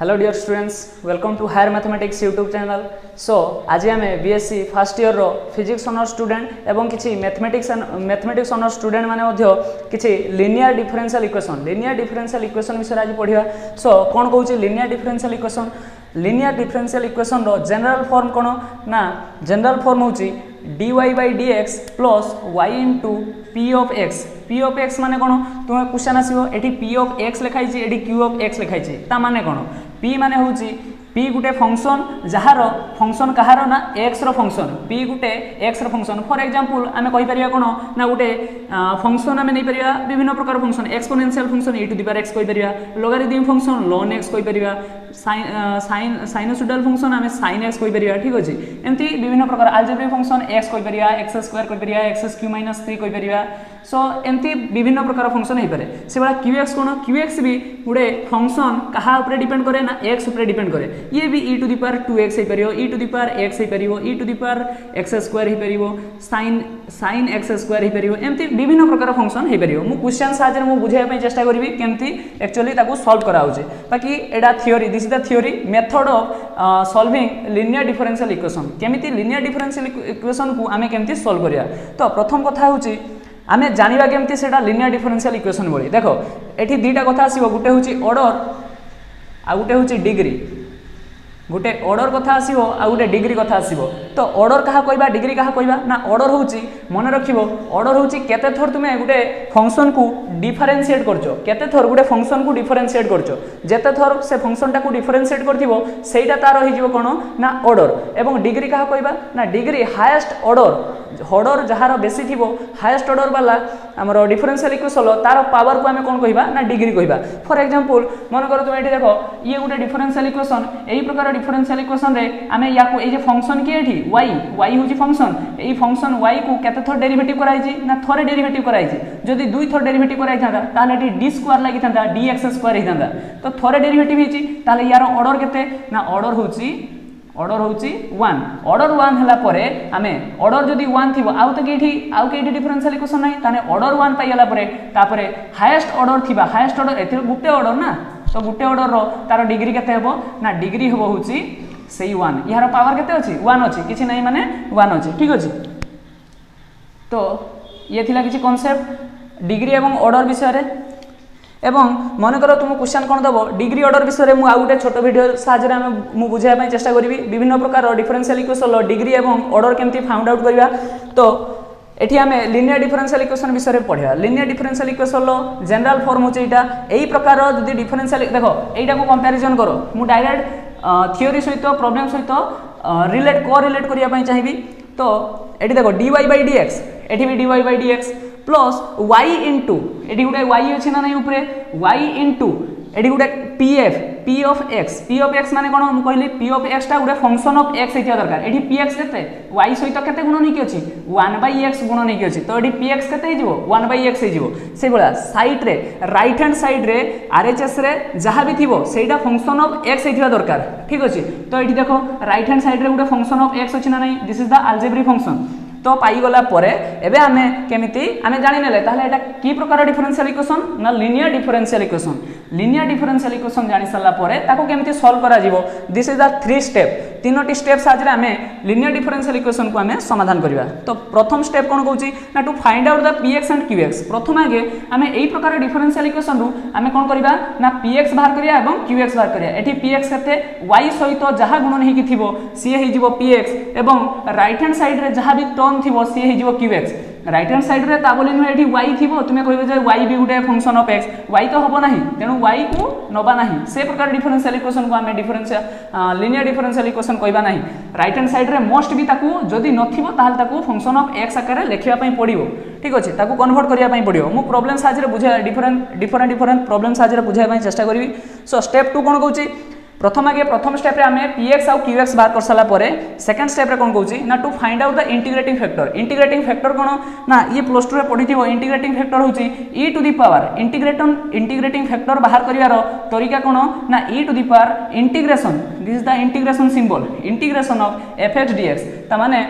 Hello dear students, welcome to higher mathematics YouTube channel. So आज आम BSc first year रो physics honour student एवं किसी mathematics honour student माने किसी लिनियर डिफरेंशियल इक्वेशन विषय आज पढ़ा। सो कौन कहूँ लिनियर डिफरेंशियल इक्वेशन रो जनरल फॉर्म कौन ना जनरल फॉर्म हूँ dy by dx plus y into p of x माने कौन तुम्हें क्वेश्चन आसो ये p of x लिखाई ये q of x लिखाई ता माने कौन p माने हूँ p गुटे फंक्शन जार फंक्शन कहार ना x रो फंक्शन p गुटे x rho function for example आमे कहि परिया कोन ना गुटे फंक्शन आमे नै परिया विभिन्न प्रकार function exponential function e to the power x कहि परिया लोगारिथम फंक्शन ln x कहि परिया साइनसोइडल फंक्शन आमे sin x कहि परिया। ठीक अछि एमती विभिन्न प्रकार अलजेब्रिक फंक्शन x कहि परिया x² कहि परिया x³ - 3 कहि परिया। सो एमती विभिन्न प्रकार फंक्शन हे पारे से बडा qx कोन qx भी गुटे फंक्शन कहा ऊपर डिपेंड करे ना x ऊपर डिपेंड करे ये भी e to the power 2x हे परियो e to the power x हे परियो e to the power x² हे परियो sin x² हे परियो एमती विभिन्न प्रकार फंक्शन हे परियो। मु क्वेश्चन साजर मु बुझाय पय चेष्टा करबी केमती एक्चुअली ताकू सॉल्व करा होचे बाकी एडा theory this is the theory method of solving linear differential equation केमिति लिनियर डिफरेंशियल इक्वेशन को आमे केमती सॉल्व करिया। तो प्रथम कथा होची आमे जानिबा केमती सेटा लिनियर डिफरेंशियल इक्वेशन बोली देखो एठी दुईटा कथा आसीबो गुटे होची ऑर्डर आ गुटे होची डिग्री गोटे ऑर्डर कथा आसीबो आ गोटे डिग्री कथा आसीबो। तो ऑर्डर कहा कहबा डिग्री कहा कहबा ना ऑर्डर होची मन रखिबो ऑर्डर होची केते थर तुमे गुटे फंक्शन को डिफरेंशिएट करछो केते थर गुटे फंक्शन को डिफरेंशिएट करछो जेते थर से फंक्शन टा को डिफरेंशिएट करथिबो सेटा तार होइजिबो कोन ना ऑर्डर। एवं डिग्री कहा कहबा ना डिग्री हाईएस्ट ऑर्डर जहार बेसी थिबो हाईएस्ट ऑर्डर वाला हमरो डिफरेंशियल इक्वेशन तार पावर को हमें कोन कहबा ना डिग्री कहबा। फॉर एग्जांपल मन कर तुम एठी देखो ये गुटे डिफरेंशियल इक्वेशन एही प्रकार डिफरेंशियल इक्वेशन रे हमें या को ए जे फंक्शन की एठी y होची फंक्शन एही फंक्शन y को केते थर डेरिवेटिव कराई छी ना थरे डेरिवेटिव कराई छी जदी दुई थर डेरिवेटिव कराई थांदा ताले एठी d स्क्वायर लागि थांदा dx² हि थांदा। तो थरे डेरिवेटिव हिची ताले यार ऑर्डर केते ना ऑर्डर होची 1 ऑर्डर 1 हला परे हमें ऑर्डर जदी 1 थिबो आउ तो केठी डिफरेंशियल इक्वेशन नाही ताने ऑर्डर 1 पाई हला परे तापरे हाईएस्ट ऑर्डर थिबा हाईएस्ट ऑर्डर एथे गुटे ऑर्डर ना तो गुटे ऑर्डर रो तार डिग्री केते हेबो ना डिग्री हेबो होची सेही 1 यार पावर केते अछि 1 अछि किछि नाही माने 1 अछि। ठीक अछि तो ये थिला किछि कांसेप्ट डिग्री एवं ऑर्डर विषय रे एवं मन करो तुम क्वेश्चन कौन दबो डिग्री ऑर्डर विषय में आउ गोटे छोट वीडियो साहाय्य मु बुझाय पय चेष्टा करिवि विभिन्न प्रकार डिफरेंशियल इक्वेशन डिग्री एवं ऑर्डर केमती फाउंड आउट करिवा। तो एठी हमें लिनियर डिफरेंशियल इक्वेशन विषय में पढ़िया लिनियर डिफरेंशियल इक्वेशन लो जनरल फॉर्म होचे एटा एही प्रकार जदी डिफरेंशियल देखो एटा को कंपैरिजन करो मु डायरेक्ट थ्योरी सहित प्रॉब्लम सहित रिलेट करिया पय चाहिबी। तो एठी देखो dy by dx एठी भी dy by dx plus y into एठी गुटे y अछि ना नै ऊपरे y इंटू एठी गुटे p of x माने कोन हम कहली p of x टा गुटे फंक्शन ऑफ x हेतिया दरकार एठी px केते y सहित केते गुण नै कि अछि 1/x गुण नै कि अछि। तो एठी px केते हे जिवो 1/x हे जिवो से बोला साइड रे राइट हैंड साइड रे RHS रे जहा भी थिबो सेटा फंक्शन ऑफ x हेतिया दरकार। ठीक अछि तो एठी देखो राइट हैंड साइड रे गुटे फंक्शन ऑफ x अछि ना नै this is the algebraic function. तो पाई गला परे एबे आमे केमिति आमे जानि नेले ताले एटा की प्रकार डिफरेंशियल इक्वेशन ना लिनियर डिफरेंशियल इक्वेशन जानि सल्ला परे ताको केमिति सॉल्व करा जिवो दिस इज द 3 स्टेप तीनोटी स्टेप साजरे आमे लिनियर डिफरेंशियल इक्वेशन को आमे समाधान करिवा। तो प्रथम स्टेप कोन कहूची ना to find out the px and qx प्रथम आगे आमे एई प्रकार डिफरेंशियल इक्वेशन रु आमे कोन करिवा ना px बाहर करिया एवं qx बाहर करिया एठी px केते y सहित जहा गुणन हेकि थिबो सी हे जिवो px एवं राइट हैंड साइड रे जहा भी टर्म थिबो सी हे जिवो qx राइट हैंड साइड रे ताबोली न एठी y थिबो तुमे कहबो जे y भी गुटे फंक्शन ऑफ x y तो हबो नाही तेनु y को नबा नाही से प्रकार डिफरेंशियल इक्वेशन को आमे लिनियर डिफरेंशियल इक्वेशन कहबा नाही। राइट हैंड साइड रे मोस्ट भी ताकू जदी नथिबो ताहाल ताकू फंक्शन ऑफ x आकार लेखिया पई पडिबो। ठीक अछि ताकू कन्वर्ट करिया पई पडिबो मु प्रॉब्लम साजरे बुझा डिफरेंट प्रॉब्लम साजरे बुझाय पई चेष्टा करबी। सो स्टेप 2 कोन कहूची प्रथम स्टेप रे हमें px और qx बाहर कर साला परे सेकंड स्टेप रे कोन कहूची ना to find out the integrating factor कोन ना ये प्लस 2 रे पढिथिबो इंटीग्रेटिंग फैक्टर होची e to the power integrating factor बाहर करिवार तरीका कोन ना e to the power integration this is the integration symbol integration of fx dx ता माने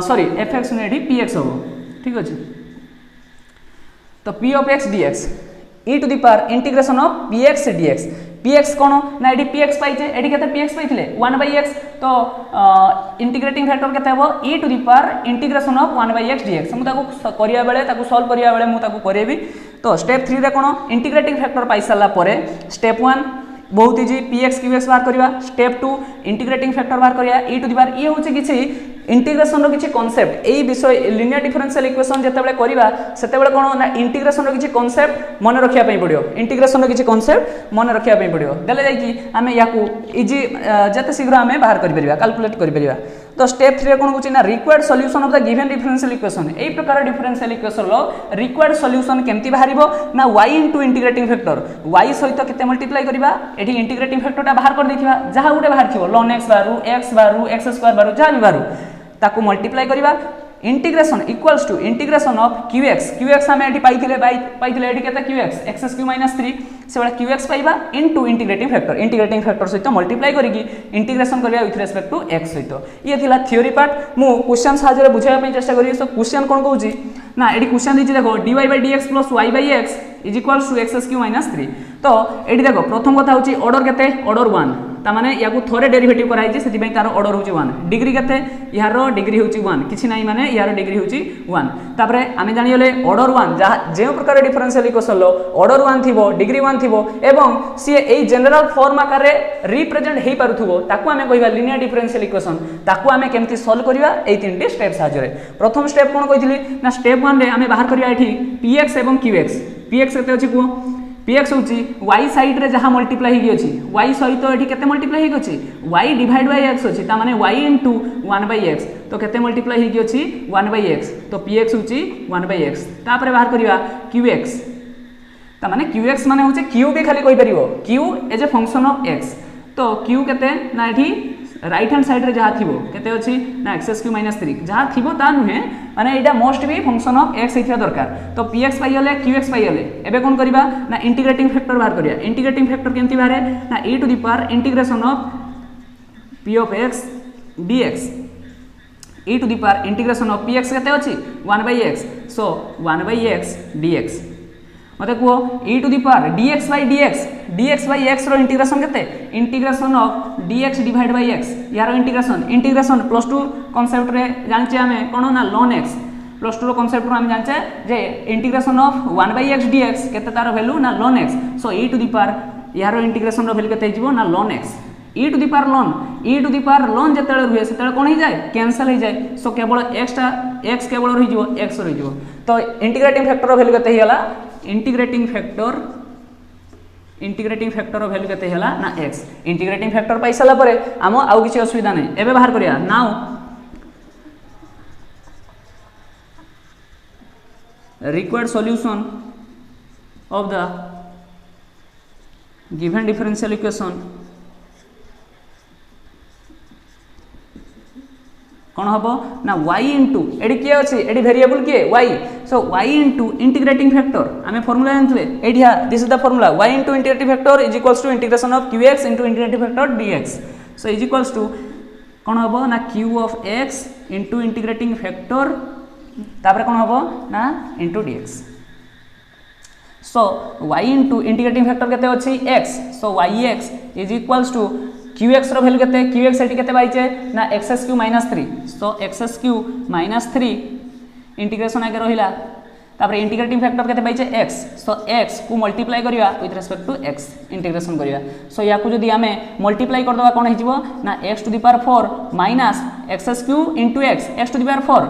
सॉरी fx ने एठी px हो। ठीक अछि तो p of x dx e to the power integration of px dx px कोन ना एडी px पाइचे एडी केते px पाइथिले 1/x तो इंटीग्रेटिंग फैक्टर केते हबो e to the power integration of 1/x dx मु ताको करिया बेले ताको सॉल्व करिया बेले मु ताको करेबी तो स्टेप 3 रे कोन इंटीग्रेटिंग फैक्टर पाइ साला परे स्टेप 1 बहुत इजी px qx बाहर करिया स्टेप 2 इंटीग्रेटिंग फैक्टर बाहर करिया e टू द पावर ये होचे किछि इंटीग्रेशन रो किछि कांसेप्ट एई विषय लिनियर डिफरेंशियल इक्वेशन जते बेले करिवा सेते बेले कोन ना इंटीग्रेशन रो किछि कांसेप्ट मन रखिया पई पडियो इंटीग्रेशन रो किछि कांसेप्ट मन रखिया पई पडियो देले जाई कि हमें याकू इजी जते शीघ्र हमें बाहर करि परिबा कैलकुलेट करि परिबा तो स्टेप 3 रे कोन होछि ना required solution of the given differential equation एई प्रकार डिफरेंशियल इक्वेशन रो रिक्वायर्ड सॉल्यूशन केमति बाहरिबो ना y * इंटीग्रेटिंग फैक्टर y सहित केते मल्टीप्लाई करिबा एठी इंटीग्रेटिंग फैक्टरटा बाहर कर देथिबा जहा गुटे बाहर थिबो ln x बारू x बारू x² बारू जहा भी बारू ताको मल्टीप्लाई करिबा integration equals to integration of qx हमें एठी पाइथिले एठी केते qx x³ - 3 से वाला qx पाइबा इनटू इंटीग्रेटिंग फैक्टर सहित मल्टीप्लाई करिकि इंटीग्रेशन करिया विथ रेस्पेक्ट टू x सहित ये थिला थ्योरी पार्ट मु क्वेश्चन साहाय्य रे बुझाय पय चेष्टा करियो सो क्वेश्चन कोन कहूची ना एडी क्वेश्चन दिछि देखो dy/dx + y/x = x³ - 3 तो एडी देखो प्रथम कथा होची ऑर्डर केते ऑर्डर 1 ता माने याकू थोरे डेरिवेटिव कराई जे सेति पय तार ऑर्डर होची 1 डिग्री केते यार डिग्री होची 1 किछि नाही माने यार डिग्री होची 1 तापरे आमे जानियोले ऑर्डर 1 जा जे प्रकार डिफरेंशियल इक्वेशन लो ऑर्डर 1 थिबो डिग्री 1 थिबो एवं सी ए जनरल फॉर्म आकार रे रिप्रेजेंट हेई पारुथबो ताकू आमे कहिबा लिनियर डिफरेंशियल इक्वेशन ताकू आमे केमति सॉल्व करिवा एई तीनटी स्टेप साहाय्य रे प्रथम स्टेप कोन कहितली ना स्टेप 1 रे आमे बाहर करिया एठी px एवं qx px केते अछि को px होची y साइड रे जहा मल्टीप्लाई हेगी अछि y सहित एठी केते मल्टीप्लाई हेगी अछि y डिवाइड बाय x अछि ता माने y * 1/x तो केते मल्टीप्लाई हेगी अछि 1/x तो px होची 1/x तापरे बाहर करिवा qx ता माने qx माने होचे q भी खाली कहि परिबो q as a function of x तो q केते ना एठी राइट हैंड साइड रे जहा थिबो केते अछि ना x³ - 3 जहा थिबो ता नुहे माने एटा मोस्ट भी फंक्शन ऑफ x हिथिया दरकार तो px पाइले qx पाइले एबे कोन करिबा ना इंटीग्रेटिंग फैक्टर बाहर करिया इंटीग्रेटिंग फैक्टर केमति बाहरे ना e to the power integration of p of x dx e to the power integration of px केते अछि 1/x सो 1/x dx मते को e to the power dx/x रो इंटीग्रेशन केते integration of dx divide by x यार integration +2 concept रे जानचे हमें कोन ना ln x +2 रो कांसेप्ट रो हम जानचे जे इंटीग्रेशन ऑफ 1/x dx केते तार वैल्यू ना ln x so e to the power यार इंटीग्रेशन रो वैल्यू केते हिजबो ना ln x e to the power ln जेतेले रुहे सेतेले कोन ही जाय कैंसिल ही जाय सो केवल x केवल रहिजो x रहिजो तो इंटीग्रेटिंग फैक्टर रो वैल्यू केते हिला इंटीग्रेटिंग फैक्टर वैल्यू केते हला ना x इंटीग्रेटिंग फैक्टर पाई साला परे हम आउ किछि असुविधा नै एबे बाहर करिया now required solution of the given differential equation कौन हम ना y इंटू एडी किए अच्छे एडी वेरिएबल किए y so y into integrating factor आम फॉर्मूला जानते एडिया this is the formula y into integrating factor is equals to integration of qx into integrating factor dx so is equals to कौन हम ना q of x into integrating factor तापर कौन हम ना इंटू dx सो y into integrating factor केते अछि x so yx is equals to qx रो वैल्यू केते qx एटी केते बाइचे ना x³ - 3 सो x³ - 3 इंटीग्रेशन आगे रहिला तापर इंटीग्रेटिंग फैक्टर केते बाइचे x सो x को मल्टीप्लाई करिया with respect to x integration करिया सो या को जदी हमें मल्टीप्लाई कर दवा कोन हिजबो ना x to the power 4 minus x³ * x to the power 4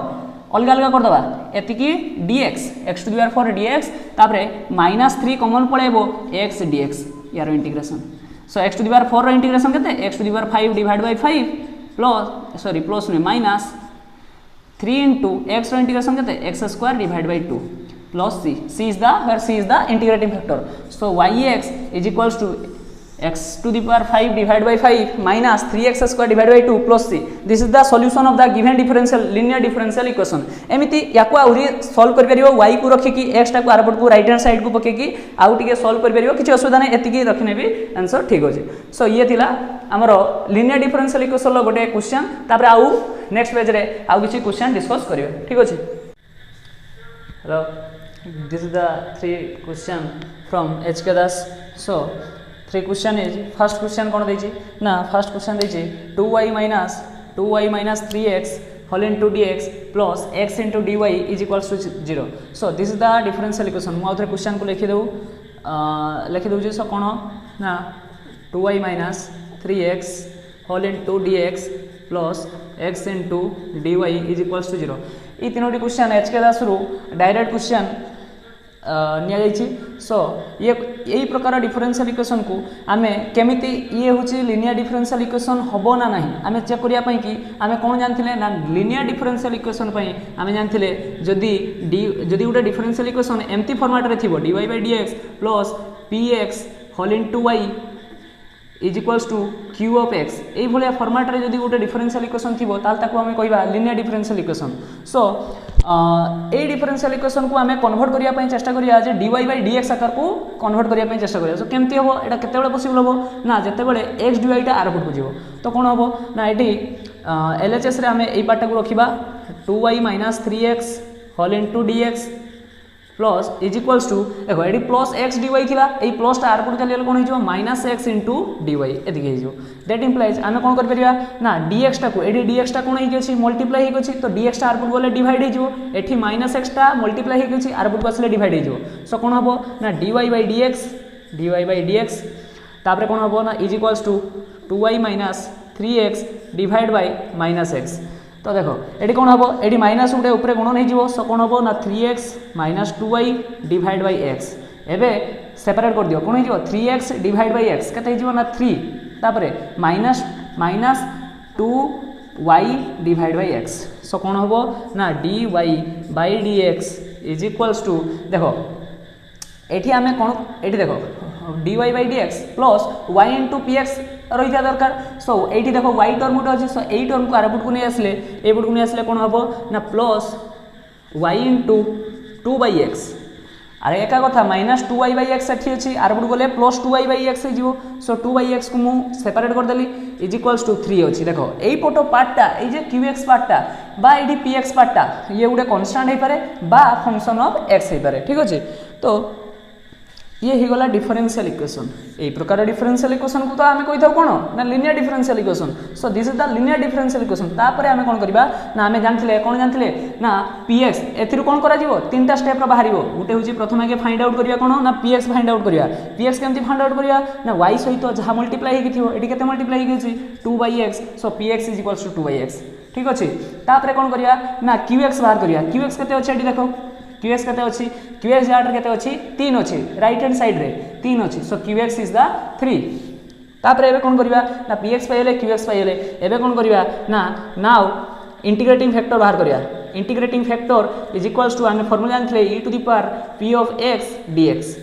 अलग अलग कर दवा एतिकी dx x to the power 4 dx तापर -3 कॉमन पळेबो x dx यार integration so x to the power 4 रो इंटीग्रेशन केते x to the power 5 divide by 5 plus में माइनस 3 इंटू x रो इंटीग्रेशन केते x² divide by 2 plus c is the integrating factor so yx is equals to x to the power 5 divide by 5 minus 3x² divide by 2 plus c this is the solution of the given differential linear differential equation एमिति याको आउरी solve कर परियो y को रखि कि x टा को आरपट को राइट हैंड साइड को पके कि आउ टिके सॉल्व कर परियो किछ असुविधा नै एतिकी रखने भी आंसर ठीक होजे सो ये थिला हमरो लिनियर डिफरेंशियल इक्वेशन लो गोटे क्वेश्चन तापर आउ नेक्स्ट पेज रे आउ किछ क्वेश्चन डिस्कस करियो ठीक होचे hello this is the 3 question from HK Das so 3 question is first question कौन देछि ना फर्स्ट क्वेश्चन देछि 2y minus 3x whole into dx plus x into dy is equals to 0. So this is the differential equation. मु आउथरे question को लिखि दउ सो कोन ना 2y minus 3x whole into dx plus x into dy is equals to 0. ये तीनोटी question H के दास रु direct question निया जाइछि. सो ये यही प्रकार डिफरेंशियल इक्वेशन को आमे केमिति ये होछि लिनियर डिफरेंशियल इक्वेशन होबो ना नहीं आमे चेक करिया पई कि आमे कोन जानथिले ना लिनियर डिफरेंशियल इक्वेशन पई आमे जानथिले जदी गोटे डिफरेंशियल इक्वेशन एम्ति फॉर्मेट रे थिबो dy by dx plus px whole into y is equals to q of x ये भाया फॉर्मेट रे जदी गोटे डिफरेंशियल इक्वेशन थिबो ताल ताको हमें कहबा लिनियर डिफरेंशियल इक्वेशन. सो ए डिफरेंशियल इक्वेशन को हमें कन्वर्ट करिया पई चेष्टा करिया जे dy by dx आकार को कन्वर्ट करिया पई चेष्टा करिया. सो केमती हबो एटा केते बेले पॉसिबल हबो ना जते बेले x dy टा आर को जीवो तो कोन हबो ना एटी LHS रे हमें एई पार्ट को रखिबा 2y minus 3x whole into dx plus is equals to देखो ये प्लस एक्स डी थिला ए प्लस टा आर को चली गले कोन हो minus x into d y एदिके हो. दैट इम्प्लाइज आमे कोन कर परिया ना dx टा को एडी dx टा कोन हे अछि मल्टीप्लाई हे अछि तो dx टा आर को गले डिवाइड हे जो एठी माइनस एक्स टा मल्टीप्लाई हे अछि आर को आसले डिवाइड हे जो. सो कोन हबो ना dy by dx तापर कोन हबो ना is equals to 2y minus 3x divide by minus x. तो देखो ये कौन हम ये माइनस गोटे ऊपर गुणन हो. सो कौन हम ना 3x minus 2y divide by x एवं सेपरेट कर दियो कौन हो 3x डिवाइड बाय x केते हो ना 3 तापर minus 2y divide by x. So कौन हम ना dy by dx is equals to देखो एठी आमे कौन एठी देखो dy by dx plus y into px रही था दरकार. सो एठी देखो y टर्म गुटे अछि. सो एई टर्म को आरबुट को नहीं आसले ए बुट को नहीं आसले कोन हबो ना प्लस y into 2/x अरे एका कथा माइनस 2y/x एठी अछि आरबुट गले प्लस 2y/x हो. सो 2/x को मु सेपरेट कर देली इज इक्वल्स टू 3 अछि. देखो एई फोटो पार्टटा ए जे qx पार्टटा बा एडी px पार्टटा ये गुटे कांस्टेंट हे पारे बा फंक्शन ऑफ x हे पारे. ठीक अछि. तो ये ही गला डिफरेंशियल इक्वेशन. ए प्रकार डिफरेंशियल इक्वेशन को तो आमे कहि थाउ कोन ना linear differential equation. So this is the linear differential equation. तापरे आमे कोन करबा ना आमे जानथिले कोन जानथिले ना px एथिरु कोन करा जिवो तीनटा स्टेप रे बाहरिवो. गुटे होची प्रथम आगे फाइंड आउट करिया कोन ना px फाइंड आउट करिया. px केमति फाइंड आउट करिया ना y सहित जहा मल्टीप्लाई हेकि थिवो एटी केते मल्टीप्लाई हेकि अछि 2/x. So px is equals to 2/x. ठीक अछि. तापरे कोन करिया ना qx बाहर करिया. qx केते अछि एटी देखो qx केते अछि qx जाट केते अछि 3 अछि राइट हैंड साइड रे 3 अछि. सो qx इज द 3. तापर एबे कोन करबा ना px पाइले qx पाइले एबे कोन करबा ना नाउ इंटीग्रेटिंग फैक्टर बाहर करिया. Integrating factor is equals to आमे फार्मूला जानथले e to the power p of x dx.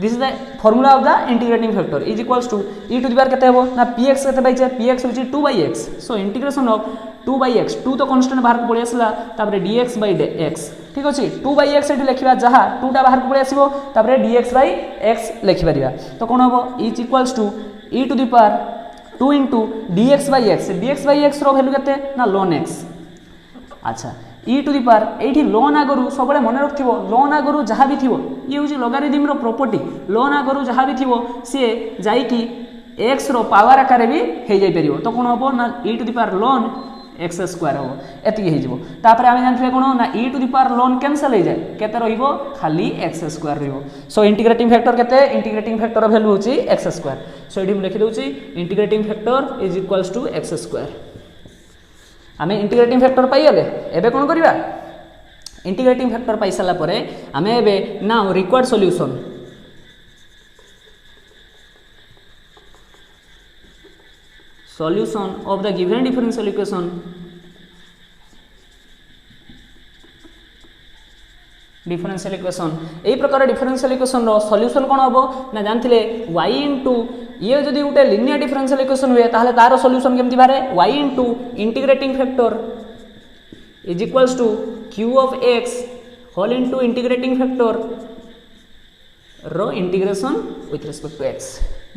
This is the formula of the integrating factor is equals to e to the power केते हेबो ना px केते पाइछे px होची 2/x. So integration of 2/x 2 तो constant बाहर को पळि आसला तापर dx by x. ठीक अछि 2/x एठी लिखिबा जहा 2 टा बाहर को पळि आसीबो तापर dx by x लिखि परिबा. तो कोन होबो is equals to e to the power 2 into dx by x. dx by x रो वैल्यू केते ना ln x. अच्छा e टू द पावर एठी ln आगरु सबले मन रखथिबो ln आगरु जहा भी थिबो ये होची लोगारिथम रो प्रॉपर्टी. ln आगरु जहा भी थिबो से जाई कि x रो पावर आकार भी हे जाई परिबो. तो कोन होबो ना e to the power ln x square हो एति हे जिवो. तापर आमे जानथले कोन ना e to the power ln cancel हे जाय केते रहिबो खाली x स्क्वायर रहिबो. सो इंटीग्रेटिंग फैक्टर केते इंटीग्रेटिंग फैक्टर वैल्यू होची x स्क्वायर. सो एठी हम लिखि दोची integrating factor is equals to x square. आमे इंटीग्रेटिंग फैक्टर पाइ गेले एबे कोन करिवा इंटीग्रेटिंग फैक्टर पाइ साला परे आमे एबे now required solution solution of the given differential equation एई प्रकार डिफरेंशियल इक्वेशन रो सॉल्यूशन कोन हबो ना जानथिले y into ये जदी उटे लिनियर डिफरेंशियल इक्वेशन हुए ताहले तारो सॉल्यूशन केमति बारे y into integrating factor is equals to q of x whole into integrating factor रो integration with respect to x.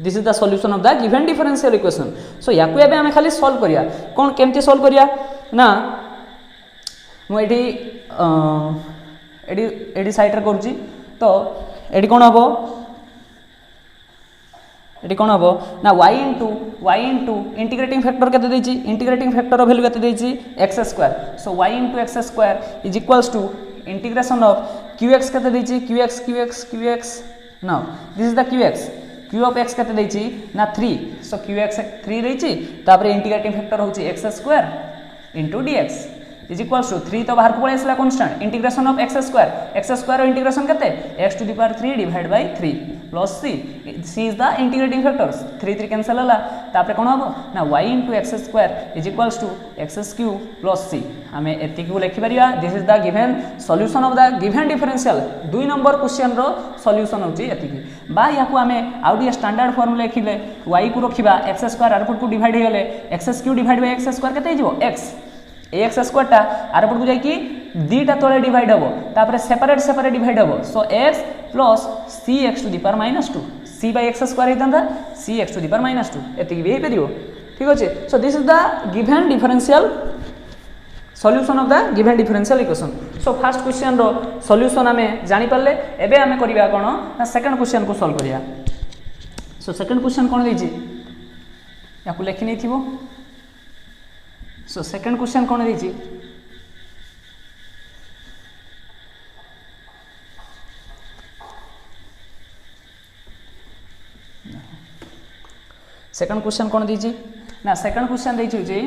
This is the solution of the given differential equation. So याकु एबे हमें खाली solve करिया कोन केमति solve करिया ना मु AD side रे करूची. तो एडी कोन हबो ये कौन हम ना y इंटू इंटीग्रेटिंग फैक्टर के देछि इंटीग्रेटिंग फैक्टर वैल्यू के देछि x square so y into x square is equals to integration of qx के देछि qx now this is the qx q of x के देछि ना 3 सो qx 3 रहिछि तापर इंटीग्रेटिंग फैक्टर होछि x square into dx is equals to 3 तो बाहर को पळे आसला constant integration of x square integration केते x to the power 3 divide by 3 plus c is the integrating factor 3 cancel होला तापर कोन हबो ना y into x square is equals to x cube plus c हमें एति को लिखि परिया this is the given solution of the given differential 2 number question रो सॉल्यूशन होची एति की बा याकू हमें आउडी स्टैंडर्ड फॉर्मूला लिखिले y को रखिबा x स्क्वायर आरपुट को डिवाइड हेले x cube divide by x square केते हिजो x ax स्क्वायर टा आरपुट को जाई कि दीटा तळे डिवाइड हबो तापर सेपरेट डिवाइड हबो so x plus cx to the power -2 c by x square हेतंदा cx टू द पावर -2 एति भी हे परियो ठीक अछि so this is the given differential solution of the given differential equation so first question रो solution हमें जानि परले एबे हमें करिया कोन ना सेकंड क्वेश्चन को सॉल्व करिया सो सेकंड क्वेश्चन कोन दैछि याकू लिखि नै थिबो सो सेकंड क्वेश्चन कोन दैछि सेकंड क्वेश्चन कोन दैछि ना सेकंड क्वेश्चन दैछि जे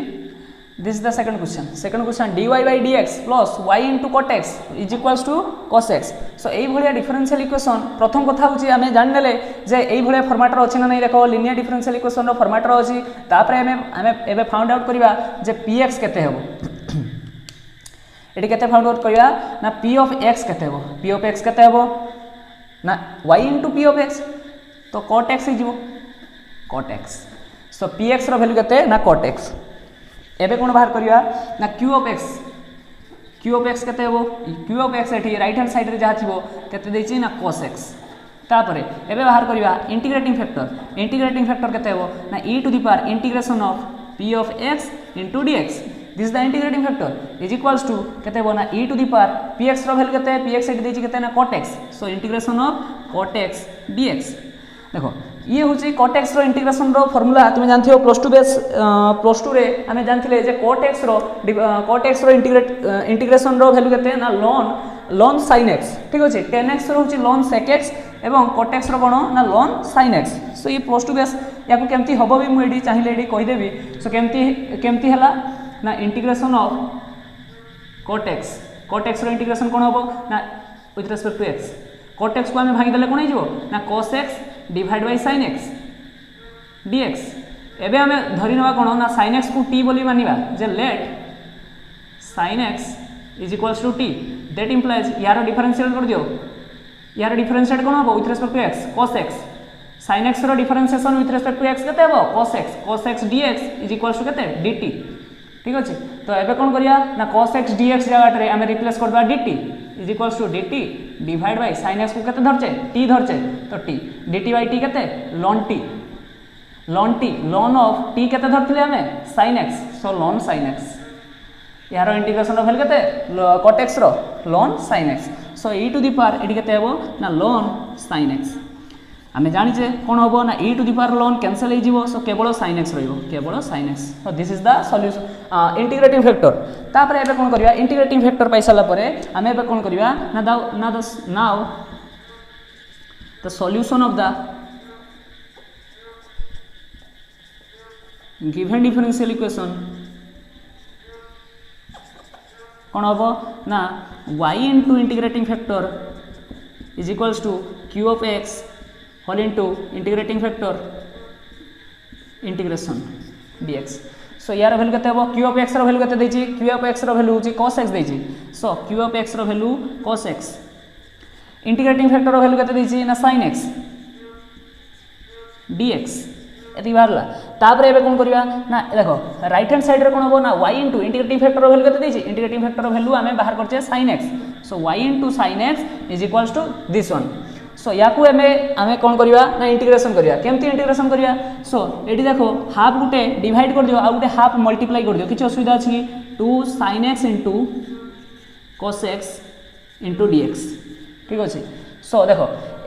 this is the second question dy by dx plus y into cot x is equals to cos x so एई भलिया डिफरेंशियल इक्वेशन प्रथम कथा होची हमें जान नेले जे एई भलिया फॉर्मेट रो अछि ना नै देखो लिनियर डिफरेंशियल इक्वेशन रो फॉर्मेट रो अछि तापर हमें एबे फाइंड आउट करिवा जे px केते हेबो एटी केते फाइंड आउट करिवा ना p of x केते हेबो p of x केते हेबो ना y into p of x तो cot x हिजबो cot x सो px रो वैल्यू केते ना cot x एबे कोन बाहर करिया ना q ऑफ x केते हेबो q ऑफ x एठी राइट हैंड साइड रे जा थिबो केते देछि ना cos x तापरे एबे बाहर करिया इंटीग्रेटिंग फैक्टर केते हेबो ना e to the power integration of p of x into dx this is the integrating factor is equals to केते हेबो ना e to the power px रो वैल्यू केते px एठी देछि केते ना cot x so integration of cot x dx देखो ये होची cot x रो इंटीग्रेशन रो फार्मूला तुम जानथियो प्लस 2 रे हमें जानथिले जे cot x रो इंटीग्रेशन रो वैल्यू केते ना ln sin x ठीक अछि tan x रो होची ln sec x एवं cot x रो कोन ना ln sin x सो ये प्लस 2 बेस याको केमती हबो भी मु एडी चाहिले एडी कहि देबी सो केमती हला ना इंटीग्रेशन ऑफ cot x रो इंटीग्रेशन कोन हबो ना with respect to x cot x को हमें भांगी देले कोन हिजो ना cos x divide by sin x dx एबे हमें धरि नवा कोन ना sin x को t बोली मानिबा जे let sin x is equals to t that implies यार डिफरेंशिएट कर दियो यार डिफरेंशिएट कोन हो with respect to x cos x sin x रो differentiation with respect to x केते हो cos x dx is equals to केते dt ठीक अछि तो एबे कोन करिया ना cos x dx जगह रे हमें रिप्लेस करबा dt is equals to dt divide by sin x को केते धरचे t धरचे तो t dt by t केते ln ऑफ t केते धरथिले हमें sin x so ln sin x यारो इंटीग्रेशन रो वैल्यू केते cot x रो ln sin x so e to the power एडी केते हेबो ना ln sin x हमें जानि जे कोन होबो ना e to the power ln cancel हे जिवो सो केवल sin x रहिबो केवल sin x so this is the solution integrating factor तापर एबे कोन करिया इंटीग्रेटिंग फैक्टर पाइसाला परे हमें एबे कोन करिया ना now the solution of the given differential equation कोन होबो ना y into integrating factor is equals to q of x whole into integrating factor integration dx so यार वैल्यू केते हो q of x रो वैल्यू केते दैछि q of x रो वैल्यू होछि cos x दैछि सो q of x रो value cos x integrating factor रो वैल्यू केते दैछि ना sin x dx एति बारला तापर एबे कोन करिया ना देखो राइट हैंड साइड रे कोन होबो ना y इनटू इंटीग्रेटिंग फैक्टर रो वैल्यू केते दैछि इंटीग्रेटिंग फैक्टर रो वैल्यू हमें बाहर करछे sin x so y into sin x is equals to this one so याकू हमें कोन करिया ना इंटीग्रेशन करिया केमती इंटीग्रेशन करिया सो एडी देखो हाफ गुटे डिवाइड कर दियो आ गुटे हाफ मल्टीप्लाई कर दियो किछ असुविधा अछि 2 sin x into cos x into dx ठीक अछि सो देख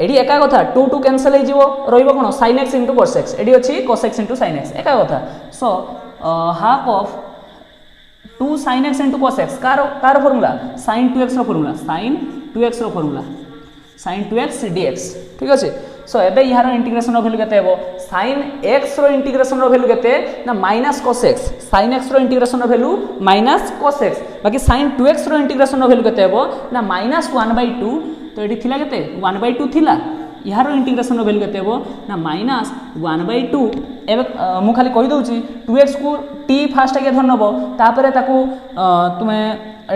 एटी एका कथा 2 2 कैंसल हो रहिबो कोन sin x into cos x एटी अछि cos x into sin x एका कथा so half of 2 sin x into cos x कार फार्मूला sin 2x रो फार्मूला sin 2x रो फार्मूला sin 2x dx ठीक अछि सो एबे यार इंटीग्रेशन रो वैल्यू केते हेबो sin x रो इंटीग्रेशन रो वैल्यू केते ना minus cos x sin x रो इंटीग्रेशन रो वैल्यू माइनस cos x बाकी sin 2x रो इंटीग्रेशन रो वैल्यू केते हेबो ना माइनस 1/2 तो एटी थिला केते 1/2 थिला यार इंटीग्रेशन रो वैल्यू केते हेबो ना माइनस 1/2 एबे मु खाली कहि दउची 2x को t फास्ट के धर नबो तापरे ताकू तुमे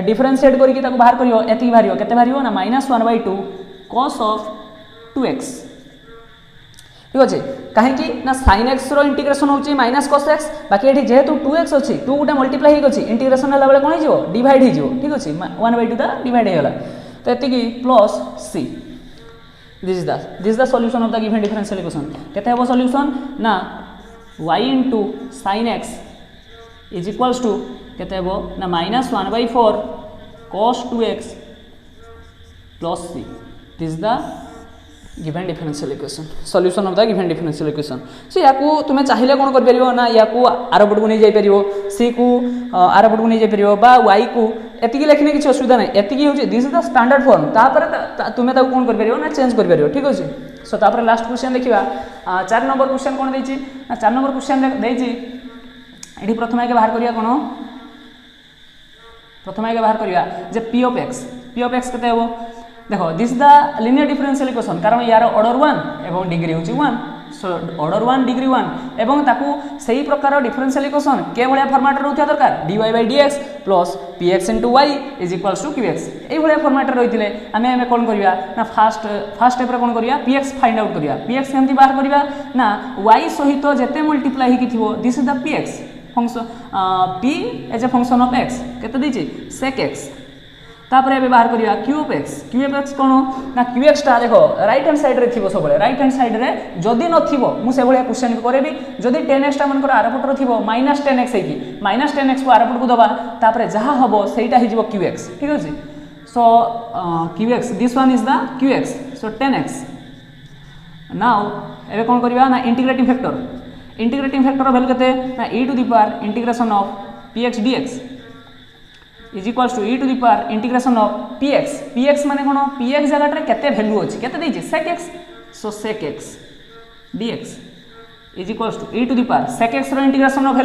डिफरेंशिएट करिके ताकू बाहर करियो एति बाहरियो केते बाहरियो ना माइनस 1/2 cos ऑफ 2x ठीक अछि काहे कि ना sin x रो इंटीग्रेशन होची माइनस cos x बाकी एठी जेहेतु 2x अछि 2 गुटा मल्टीप्लाई हे गछि इंटीग्रेशन हला बेले कोन हे जिवो डिवाइड हे जिवो ठीक अछि 1/2 दा डिवाइड हे गला तो एति की plus c this is the solution of the given differential equation केते हेबो सॉल्यूशन ना y into sin x is equals to केते हेबो ना minus 1/4 cos 2x plus c this is the given differential equation solution of the given differential equation so याकू तुमे चाहिले कोन कर परिबो ना याकू आर पट को नै जाय परिबो c को आर पट को नै जाय परिबो बा y को एतिकी लेखने किछ असुविधा नै एतिकी होची this is the standard form तापर तुमे ता कोन कर परिबो ना चेंज कर परिबो ठीक अछि सो तापर लास्ट क्वेश्चन देखिबा 4 नंबर क्वेश्चन कोन दैछि ना 4 नंबर क्वेश्चन दैछि एठी प्रथम आके बाहर करिया कोन प्रथम आके बाहर करिया जे p of x केते हेबो देखो this the linear differential equation कारण यार ऑर्डर 1 एवं डिग्री होची 1 सो ऑर्डर 1 डिग्री 1 एवं ताकू सही प्रकार डिफरेंशियल इक्वेशन के भलिया फॉर्मेट रहउथिया दरकार dy/dx plus px into y is equals to qx एई भलिया फॉर्मेट रहितिले हमें कोन करिया ना फर्स्ट स्टेप रे कोन करिया px फाइंड आउट करिया px केमति बाहर करिया ना y सहित जेते मल्टीप्लाई हिकि थिबो this is the px function p as a function of x केते दिछि sec x तापर एबे बाहर करिया q of x कोन ना qx ता देखो राइट हैंड साइड रे थिबो सबले राइट हैंड साइड रे जदी न थिबो मु से भलिया क्वेश्चन करेबी जदी 10x ता मन कर आर पट रो थिबो -10x हे की -10x को आर पट को दबा तापर जहा हबो सेटा हि जिवो qx ठीक अछि सो qx this one is the qx so 10x now एबे कोन करिया ना इंटीग्रेटिंग फैक्टर वैल्यू केते ना e to the power integration of px dx is equals to e to the power integration of px माने कोन px जगह रे केते वैल्यू अछि केते दैछि sec x so sec x dx is equals to e to the power sec x रो integration of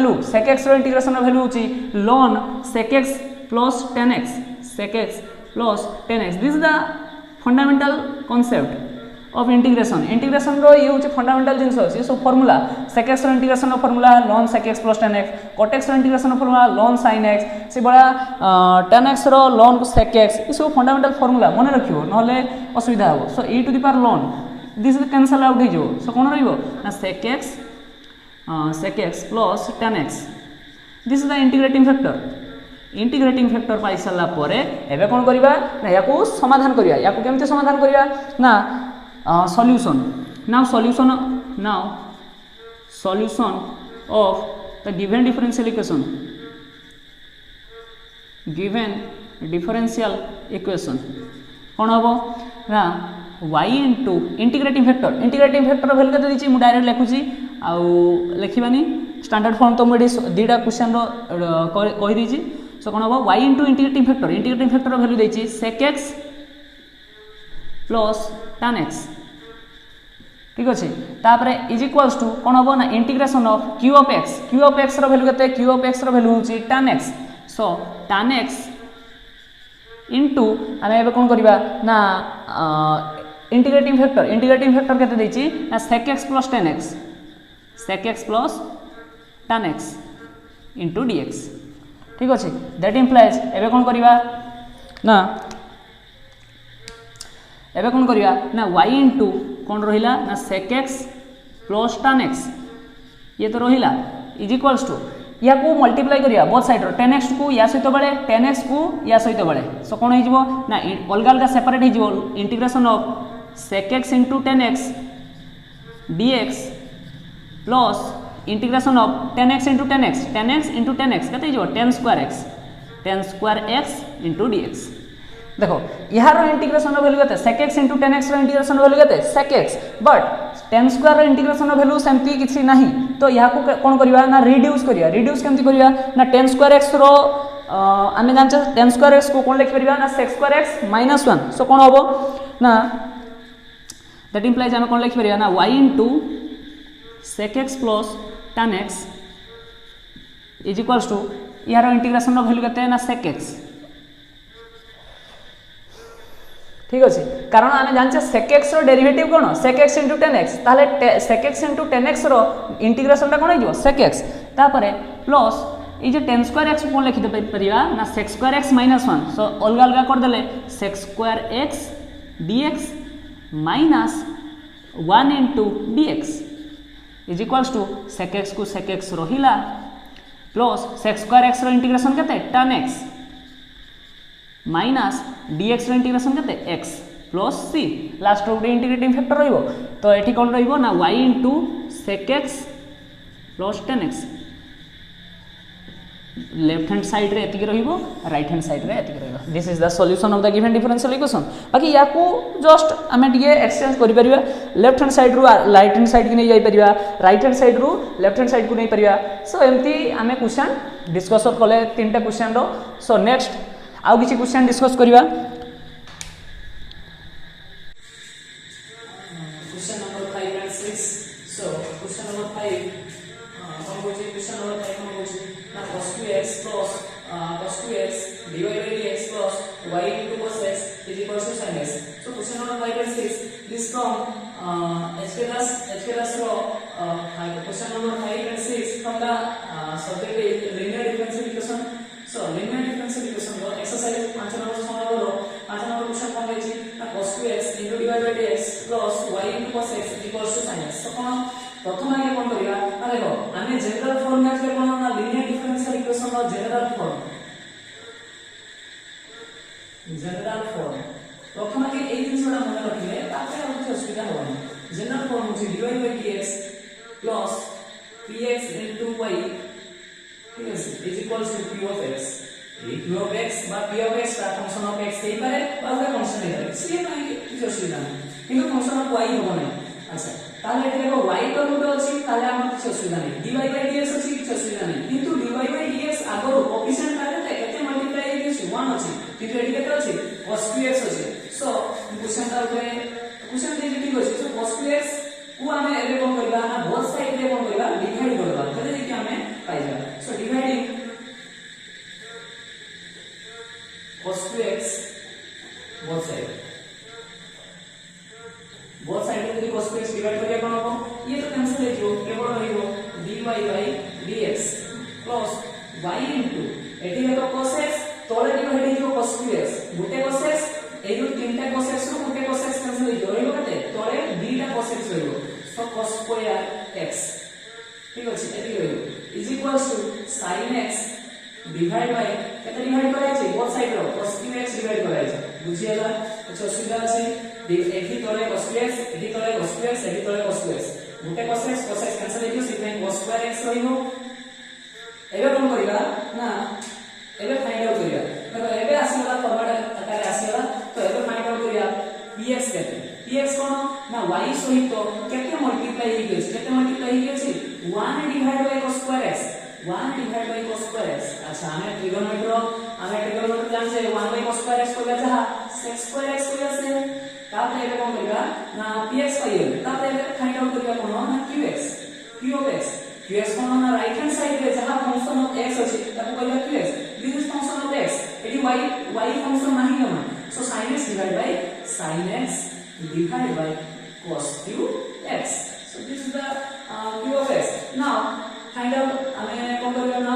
value होछि ln sec x plus 10x sec x plus 10x this is the fundamental concept of integration रो ये होछि fundamental things ये सब formula sec x रो integration रो formula ln sec x plus 10x cot x रो integration रो formula ln sin x से बड़ा 10x रो ln sec x ये सब फंडामेंटल फार्मूला मने रखियो नहले असुविधा हो so e to the power ln this is cancel out हे जो सो कोन रहइबो ना sec x plus 10x this is the integrating factor पाई सला परे एबे कोन करिबा ना याकू समाधान करिया याकू केमते समाधान करिया ना solution of the given differential equation कौन हम ना y into integrating factor value केते दिछि मु डायरेक्ट लिखुची आ लिखिबानी स्टैंडर्ड फॉर्म तो मुडी दीटा क्वेश्चन रो कहि दिछि सो कोन हम y into integrating factor value दिछि sec x plus tan x ठीक अछि तापर इज इक्वल्स टू कोन होबो ना integration of q of x रो वैल्यू केते q of x रो वैल्यू होछि tan x so tan x into हमें एबे कोन करबा ना इंटीग्रेटिंग फैक्टर केते दैछि ना sec x plus tan x into dx ठीक अछि दैट इंप्लाइज एबे कोन करबा ना एबे कोन करिया ना y इनटू कोन रहिला ना sec x plus tan x ये तो रहिला इज इक्वल्स टू या को मल्टीप्लाई करिया बोथ साइड रो 10x को या सहित बळे 10x को या सहित बळे सो कोन हे जिवो ना अलग अलग सेपरेट हे जिवो integration of sec x into 10x dx plus integration of 10x into 10x केते जिवो 10 square x into dx देखो यार इंटीग्रेशन वैल्यू केते sec x * tan x रो इंटीग्रेशन वैल्यू केते sec x but tan square रो integration value सेमती किछि नाही तो या को कोन करिवा ना रिड्यूस केमती करिवा ना tan स्क्वायर x रो आमे जानछ tan स्क्वायर x को कोन लिख परिबा ना sec स्क्वायर x - 1 सो कोन होबो ना दैट इंप्लाइज आमे कोन लिख परिबा ना y * sec x + tan x = यार इंटीग्रेशन रो वैल्यू केते ना sec x ठीक अच्छे कारण आम जानचे sec x रो डेरिवेटिव कौन sec x * tan x ताले sec x * tan x रो इंटीग्रेशन टा कौन हो sec x तापर प्लस ये जो tan स्क्वायर x कौन लिखि दे परिबा ना sec स्क्वायर x - 1 सो अलग अलग कर देले sec square x dx minus 1 * dx = sec x को sec x रहिला प्लस sec स्क्वायर x रो इंटीग्रेशन केते tan x माइनस dx रो इंटीग्रेशन केते x प्लस c लास्ट रो इंटीग्रेटिंग फैक्टर रहिबो तो एठी कोन रहिबो ना y * sec x plus tan x left hand side रे एतिक रहिबो राइट हैंड साइड रे एतिक रहिबो this is the solution of the given differential equation बाकी याकू जस्ट आमे डिगे एक्सचेंज करि परिबा लेफ्ट हैंड साइड रो राइट हैंड साइड कि नै जाई परिबा राइट हैंड साइड रो लेफ्ट हैंड साइड को नै परिबा सो एम्ति आमे क्वेश्चन डिस्कस करले तीनटा क्वेश्चन रो सो नेक्स्ट आउ किछि क्वेश्चन डिस्कस करिबा question number 5 and 6 so question number 5 कोन होछि क्वेश्चन नंबर 5 कोन होछि ना cos 2x dy by dx plus y into cos x is equal to sin x so question number 5 and 6 this from HKS ro question number 5 and 6 from the subject is linear differential equation so linear differential equation ro exercise 5 number समझ रो 5 number question कोन होछि ना cos 2x into dy by dx plus y into cos x is equal to sin x so कोन प्रथम आगे कोन करिया आ देखो आमे general form में कोन ना लिनियर डिफरेंशियल इक्वेशन रो जनरल फॉर्म प्रथम आगे ए जिनसडा मन रखिले तापर आ कुछ असुविधा होबनी जनरल फॉर्म होछि dy by dx plus px into y ठीक है is equals to p of x ए q of x बा p of x का फंक्शन ऑफ x हेई पारे बा ओके फंक्शन हेई पारे से नहीं कुछ असुविधा नहीं किंतु फंक्शन ऑफ y होबो नहीं अच्छा ताले एटे देखो y तो गुड अछि ताले हम कुछ असुविधा नहीं dy by dx अछि कुछ असुविधा नहीं किंतु dy by dx आगरो कोएफिशिएंट काले ते केते मल्टीप्लाई हे कि 1 अछि किंतु एटी केते अछि cos 2x अछि सो क्वेश्चन ता ऊपर क्वेश्चन दे ठीक अछि सो cos 2x को हमें एबे कोन करबा ना बोथ साइड रे कोन करबा डिवाइड करबा तबे जे कि हमें पाइ जा so dividing cos 2x both side रे cos 2x डिवाइड करिया कोन हो ये तो कैंसिल हे जो केवल रहिबो dy by dx plus y into eighty देखो cos x तोले डिवाइड हे जो cos 2x गुटे cos x ए जो तीनटा cos x रो गुटे cos x कैंसिल हे जो रहिबो कते तोले दुईटा cos x रहिबो सो cos स्क्वायर x ठीक अछि एटी रहिबो is equals to sin x divide by केते डिवाइड कराय छै बोथ साइड रो cos 2x डिवाइड कराय छै बुझियला अच्छा सुविधा अछि एठी तोले cos 2x एठी तोले cos 2x एठी तोले cos 2x गुटे cos x कैंसिल हे जो सिग्मा cos स्क्वायर x रहिबो एबे कोन करिबा ना एबे फाइंड आउट करिया देखो एबे आसीला फॉर्मेट आकार आसीला तो एबे फाइंड आउट करिया px केते px कोन ना y सहित केते मल्टीप्लाई हे गेछ केते मल्टीप्लाई हे गेछ 1 divide by cos square x 1 divide by cos square x अच्छा हमें ट्रिगोनोमेट्री जान से 1 बाय cos स्क्वायर x को जहा sec स्क्वायर x को से तापर एबे कोन करिया ना px पाइल तापर एबे फाइंड आउट करिया कोन ना qx q of x qx कोन ना राइट हैंड साइड रे जहा फंक्शन ऑफ x अछि ताको कहिया qx this is function of x eighty y function नाही कमा सो sin x divide by sin x divided by cos qx so this is the q of x now find out हमें कोन करिया ना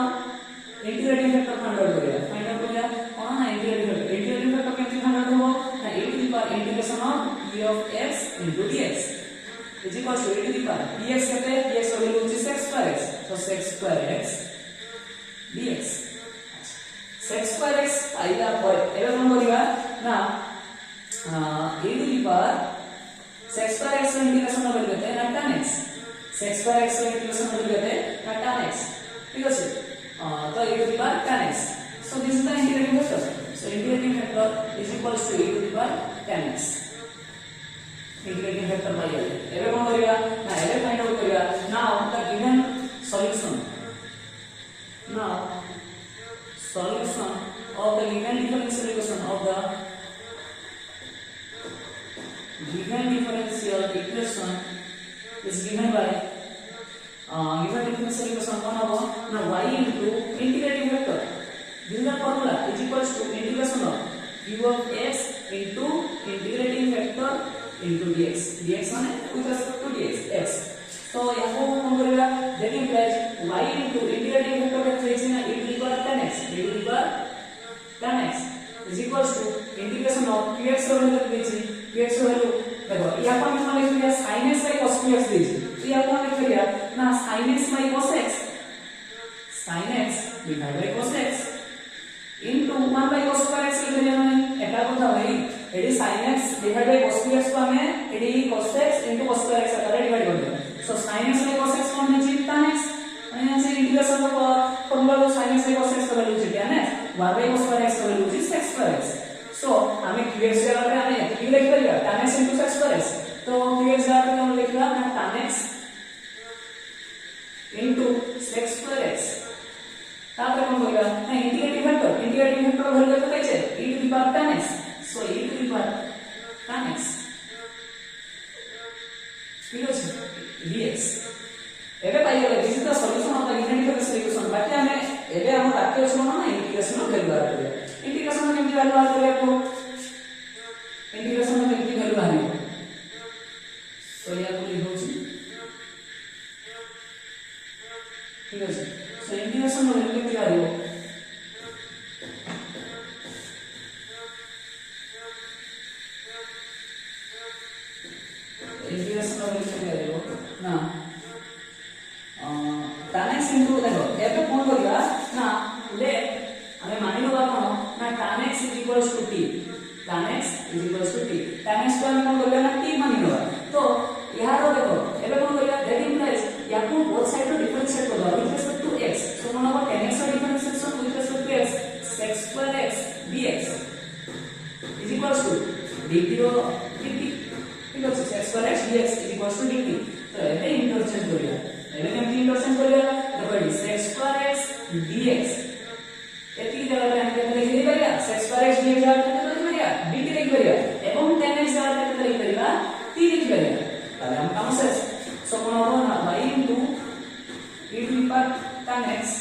integrating factor find out करिया कोन ना integrating factor केमति find out हो ना a to the power integration of p of x into dx is equal to a to the power px कहते हैं px का वैल्यू है sec square x so sec square x dx sec square x आइला पर एबे कोन करिया ना a to the power sec square x का इंटीग्रेशन वैल्यू कहते हैं tan x sec square x का इंटीग्रेशन वैल्यू कहते हैं tan x ठीक है तो a to the power tan x so this is the integrating factor So integrating factor is equals to e to the power 10x. Integrating factor by L. एबे कोन करिया ना एबे फाइंड आउट करिया now the given solution. Now solution of the given differential equation of the given differential equation is given by given differential equation कौन होगा ना y into integrating factor. This is the formula is equals to integration of q of x into integrating factor into dx. dx माने with respect to dx x. So यहाँ को कौन करेगा that implies y into integrating factor का चीज़ ना e to the power 10x e to the power 10x is equals to integration of qx का value दीजिए qx का वैल्यू देखो यहाँ पर हमने लिख दिया sin x by cos qx दीजिए तो यहाँ पर लिख दिया ना sin x by cos x divided by cos x into 1 by cos square x लिख दिया मैंने एटा कौन भाई एडी sin x divided by cos qx को हमें एडी cos x into cos square x आकर डिवाइड कर दिया so sin x by cos x कौन है जी tan x यहाँ से इंटीग्रेशन का फॉर्मूला तो sin x by cos x का वैल्यू जी tan x 1 by cos square x का वैल्यू जी sec square x so हमें qx जगह पे हमें q लिख दिया tan x into sec square x तो qx जगह पे हम लिख दिया ना tan x into sec square x तापर कौन होगा ना इंटीग्रेटिंग फैक्टर वैल्यू तो कैसे e to the power tan x so e to the power tan x ठीक है dx एबे पाइयो this is the solution of the given differential equation बाकी हमें एबे हम राखे सुनो ना इंटीग्रेशन ऑफ वैल्यू बाहर करिया इंटीग्रेशन में केमती वैल्यू बाहर करिया को इंटीग्रेशन में केमती वैल्यू बाहर तो या को लिखो छी ठीक है सो इंटीग्रेशन में वैल्यू केमती बाहर इंटीग्रेशन में वैल्यू केमती बाहर ना tan x into देखो एबे कोन करिया ना ले हमें मानि लो कोन ना tan x equals to t tan x equals to t tan x को हम कोन करिया ना t मानि लो तो यहाँ रो देखो एबे कोन करिया that implies या को both side to differentiate कर दो with respect to x so कोन होगा tan x का differentiation with respect to x sec square x dx is equals to d0 dt ठीक है sec square x dx is equals to dt तो एबे interchange करिया एबे केमती इंटरचेंज करिया देखो ये sec square x dx एती जगह पे हम केते लिख परिया sec square x dx जगह केते लिख परिया dt लिख परिया एवं tan x जगह केते लिख परिया t लिख परिया ताले हम काम से सो कोन हो ना y into e to the power tan x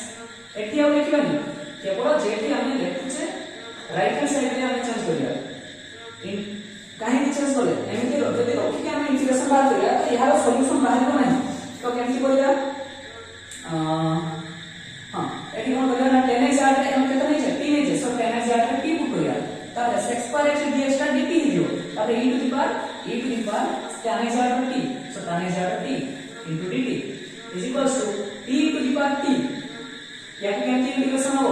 एती आ लिखबानी केवल जेटी हम लिखुचे राइट हैंड साइड रे हम चेंज करिया इन काहे चेंज करे एमिति जदी रखि के हम इंटीग्रेशन बाहर करिया तो यार सॉल्यूशन बाहर को नहीं तो केमती करिया हां एटी कोन करिया ना tan x आटे हम केते नहीं छै t नहीं छै सो tan x आटे t पुट करिया ताले sec square x dx टा dt हियो ताले e to the power tan x आटे t सो tan x आटे t into dt is equals to t to the power t या केमती इंटीग्रेशन हो